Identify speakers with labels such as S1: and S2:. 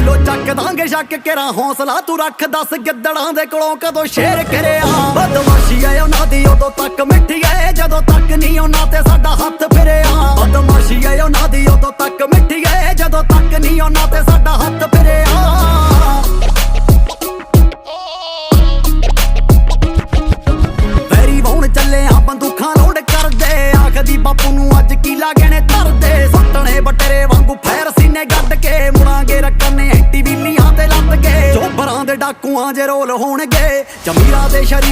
S1: ਦਿਲੋਂ ਚੱਕ ਦਾਂਗੇ ਸ਼ੱਕ ਕੇਰਾ ਹੌਸਲਾ ਤੂੰ ਰੱਖ ਦੱਸ ਗਿੱਦੜਾਂ ਦੇ ਕੋਲੋਂ ਕਦੋਂ ਸ਼ੇਰ ਕਰਿਆ ਬਦਮਾਸ਼ੀ ਐ ਉਹਨਾਂ ਦੀ ਉਦੋਂ ਤੱਕ ਮਿੱਠੀ ਐ ਜਦੋਂ ਤੱਕ ਨਹੀਂ ਉਹਨਾਂ ਤੇ ਸਾਡਾ ਹੱਥ ਫਿਰਿਆ ਬਦਮਾਸ਼ੀ ਐ ਉਹਨਾਂ ਦੀ ਉਦੋਂ ਤੱਕ ਮਿੱਠੀ ਐ ਜਦੋਂ ਤੱਕ ਨਹੀਂ ਉਹਨਾਂ ਤੇ ਸਾਡਾ ਹੱਥ ਫਿਰਿਆ ਵੈਰੀ ਵਾਉਣ ਚੱਲੇ ਆ ਬੰਦੂਕਾਂ ਲੋਡ ਕਰਦੇ ਆਖਦੀ ਬਾਪੂ ਨੂੰ ਅੱਜ ਕੀਲਾ ਗਹਿਣੇ ਧਰਦੇ ਸੁੱਟਣੇ ਬਟੇਰੇ ਵਾਂਗੂ ਫੈਰ ਸੀਨੇ ਗੱਡ ਕੇ ਮੁੜਾਂਗੇ ਰੱਖਣੇ ਐਂਟੀ ਵੀਲੀਆਂ ਤੇ ਲੱਤ ਕੇ ਚੋਬਰਾਂ ਦੇ ਡਾਕੂਆਂ ਜੇ ਰੋਲ ਹੋਣਗੇ ਜ਼ਮੀਰਾਂ ਦੇ ਸ਼ਰੀਰ